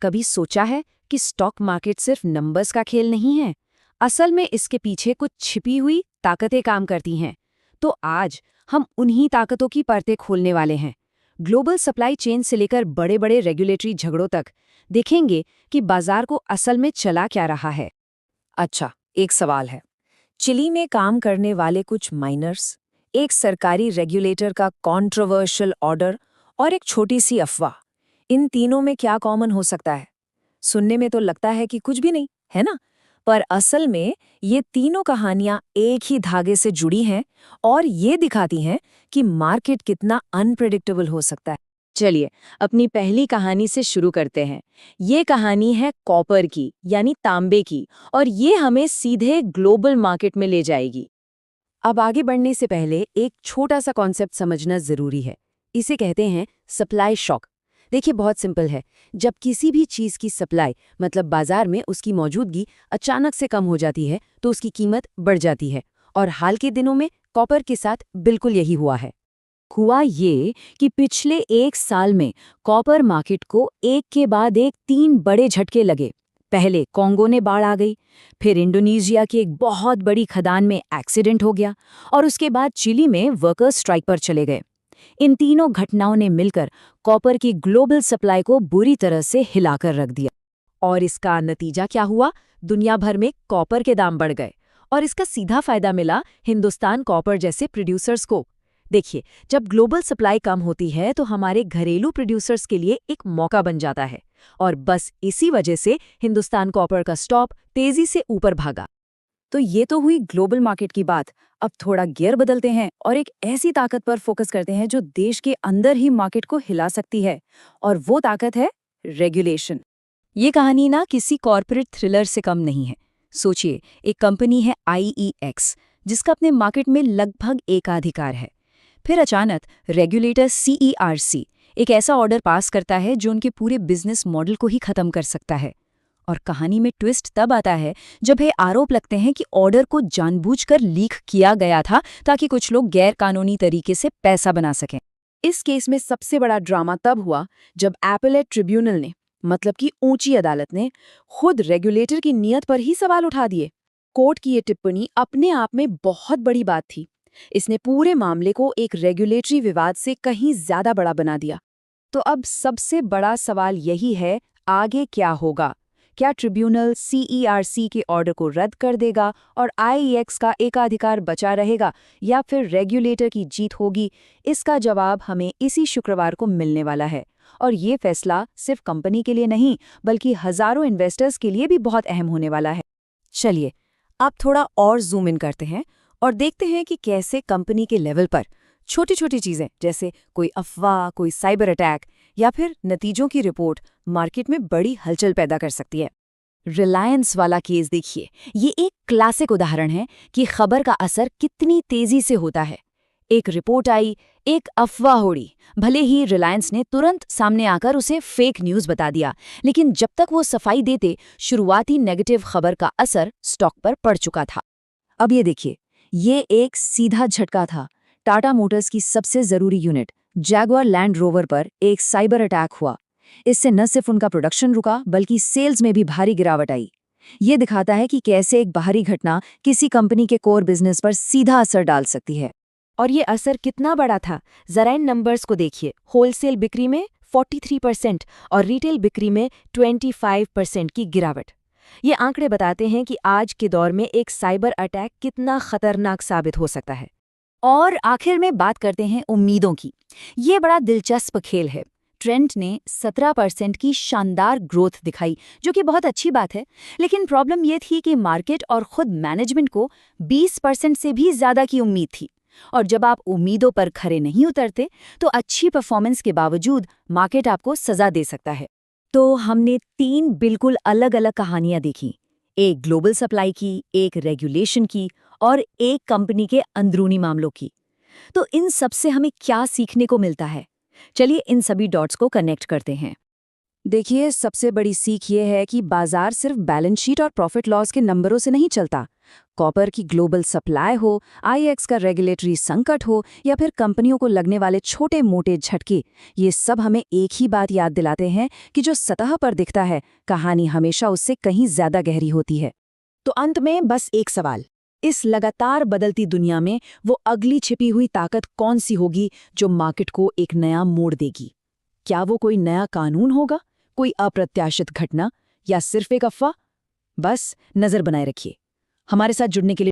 कभी सोचा है कि स्टॉक मार्केट सिर्फ नंबर्स का खेल नहीं है? असल में इसके पीछे कुछ छिपी हुई ताकतें काम करती हैं। तो आज हम उन्हीं ताकतों की परतें खोलने वाले हैं। ग्लोबल सप्लाई चेन से लेकर बड़े बड़े रेगुलेटरी झगड़ों तक देखेंगे कि बाजार को असल में चला क्या रहा है। अच्छा, एक सवाल है। चिली में काम करने वाले कुछ माइनर्स, एक सरकारी रेगुलेटर का कॉन्ट्रोवर्शियल ऑर्डर और एक छोटी सी अफवाह, इन तीनों में क्या कॉमन हो सकता है? सुनने में तो लगता है कि कुछ भी नहीं, है ना? पर असल में ये तीनों कहानियां एक ही धागे से जुड़ी हैं और ये दिखाती हैं कि मार्केट कितना अनप्रेडिक्टेबल हो सकता है। चलिए, अपनी पहली कहानी से शुरू करते हैं। ये कहानी है कॉपर की, यानी तांबे की, और ये हमें सीधे ग्लोबल मार्केट में ले जाएगी। अब आगे बढ़ने से पहले एक छोटा सा कॉन्सेप्ट समझना जरूरी है। इसे कहते हैं सप्लाई शॉक। देखिए, बहुत सिंपल है। जब किसी भी चीज़ की सप्लाई, मतलब बाजार में उसकी मौजूदगी अचानक से कम हो जाती है तो उसकी कीमत बढ़ जाती है। और हाल के दिनों में कॉपर के साथ बिल्कुल यही हुआ है। हुआ ये कि पिछले एक साल में कॉपर मार्केट को एक के बाद एक 3 बड़े झटके लगे। पहले कॉन्गो ने बाढ़ आ गई, फिर इंडोनेशिया की एक बहुत बड़ी खदान में एक्सीडेंट हो गया, और उसके बाद चिली में वर्कर्स स्ट्राइक पर चले गए। इन तीनों घटनाओं ने मिलकर कॉपर की ग्लोबल सप्लाई को बुरी तरह से हिलाकर रख दिया। और इसका नतीजा क्या हुआ? दुनिया भर में कॉपर के दाम बढ़ गए, और इसका सीधा फायदा मिला हिंदुस्तान कॉपर जैसे प्रोड्यूसर्स को। देखिए, जब ग्लोबल सप्लाई कम होती है तो हमारे घरेलू प्रोड्यूसर्स के लिए एक मौका बन जाता है, और बस इसी वजह से हिंदुस्तान कॉपर का स्टॉक तेजी से ऊपर भागा। तो ये तो हुई ग्लोबल मार्केट की बात। अब थोड़ा गियर बदलते हैं और एक ऐसी ताकत पर फोकस करते हैं जो देश के अंदर ही मार्केट को हिला सकती है, और वो ताकत है रेगुलेशन। ये कहानी ना किसी कॉर्पोरेट थ्रिलर से कम नहीं है। सोचिए, एक कंपनी है IEX, जिसका अपने मार्केट में लगभग एकाधिकार है। फिर अचानक रेगुलेटर CERC एक ऐसा ऑर्डर पास करता है जो उनके पूरे बिजनेस मॉडल को ही खत्म कर सकता है। और कहानी में ट्विस्ट तब आता है जब ये आरोप लगते हैं कि ऑर्डर को जानबूझकर लीक किया गया था ताकि कुछ लोग गैर कानूनी तरीके से पैसा बना सकें। इस केस में सबसे बड़ा ड्रामा तब हुआ जब एपेलेट ट्रिब्यूनल ने, मतलब कि ऊंची अदालत ने, खुद रेगुलेटर की नीयत पर ही सवाल उठा दिए। कोर्ट की ये टिप्पणी अपने आप में बहुत बड़ी बात थी। इसने पूरे मामले को एक रेगुलेटरी विवाद से कहीं ज्यादा बड़ा बना दिया। तो अब सबसे बड़ा सवाल यही है, आगे क्या होगा? क्या ट्रिब्यूनल CERC के ऑर्डर को रद्द कर देगा और IEX का एकाधिकार बचा रहेगा, या फिर रेगुलेटर की जीत होगी? इसका जवाब हमें इसी शुक्रवार को मिलने वाला है। और ये फैसला सिर्फ कंपनी के लिए नहीं, बल्कि हजारों इन्वेस्टर्स के लिए भी बहुत अहम होने वाला है। चलिए, आप थोड़ा और जूम इन करते हैं और देखते हैं कि कैसे कंपनी के लेवल पर छोटी छोटी चीजें, जैसे कोई अफवाह, कोई साइबर अटैक या फिर नतीजों की रिपोर्ट, मार्केट में बड़ी हलचल पैदा कर सकती है। रिलायंस वाला केस देखिए, ये एक क्लासिक उदाहरण है कि खबर का असर कितनी तेजी से होता है। एक रिपोर्ट आई, एक अफवाह उड़ी, भले ही रिलायंस ने तुरंत सामने आकर उसे फेक न्यूज बता दिया, लेकिन जब तक वो सफाई देते, शुरुआती नेगेटिव खबर का असर स्टॉक पर पड़ चुका था। अब ये देखिए, ये एक सीधा झटका था। टाटा मोटर्स की सबसे जरूरी यूनिट जैगुआर लैंड रोवर पर एक साइबर अटैक हुआ। इससे न सिर्फ उनका प्रोडक्शन रुका, बल्कि सेल्स में भी भारी गिरावट आई। ये दिखाता है कि कैसे एक बाहरी घटना किसी कंपनी के कोर बिजनेस पर सीधा असर डाल सकती है। और ये असर कितना बड़ा था, जरा इन नंबर्स को देखिए। होलसेल बिक्री में 43% और रिटेल बिक्री में 25% की गिरावट। ये आंकड़े बताते हैं कि आज के दौर में एक साइबर अटैक कितना खतरनाक साबित हो सकता है। और आखिर में बात करते हैं उम्मीदों की। ये बड़ा दिलचस्प खेल है। ट्रेंट ने 17% की शानदार ग्रोथ दिखाई, जो कि बहुत अच्छी बात है, लेकिन प्रॉब्लम ये थी कि मार्केट और खुद मैनेजमेंट को 20% से भी ज्यादा की उम्मीद थी। और जब आप उम्मीदों पर खरे नहीं उतरते, तो अच्छी परफॉर्मेंस के बावजूद मार्केट आपको सजा दे सकता है। तो हमने 3 बिल्कुल अलग अलग कहानियां देखी, एक ग्लोबल सप्लाई की, एक रेगुलेशन की, और एक कंपनी के अंदरूनी मामलों की। तो इन सब से हमें क्या सीखने को मिलता है? चलिए इन सभी डॉट्स को कनेक्ट करते हैं। देखिए, सबसे बड़ी सीख ये है कि बाजार सिर्फ बैलेंस शीट और प्रॉफिट लॉस के नंबरों से नहीं चलता। कॉपर की ग्लोबल सप्लाई हो, आईएक्स का रेगुलेटरी संकट हो या फिर कंपनियों को लगने वाले छोटे मोटे झटके, ये सब हमें एक ही बात याद दिलाते हैं कि जो सतह पर दिखता है, कहानी हमेशा उससे कहीं ज्यादा गहरी होती है। तो अंत में बस एक सवाल, इस लगातार बदलती दुनिया में वो अगली छिपी हुई ताकत कौन सी होगी जो मार्केट को एक नया मोड़ देगी? क्या वो कोई नया कानून होगा, कोई अप्रत्याशित घटना, या सिर्फ एक अफवाह? बस नजर बनाए रखिए। हमारे साथ जुड़ने के लिए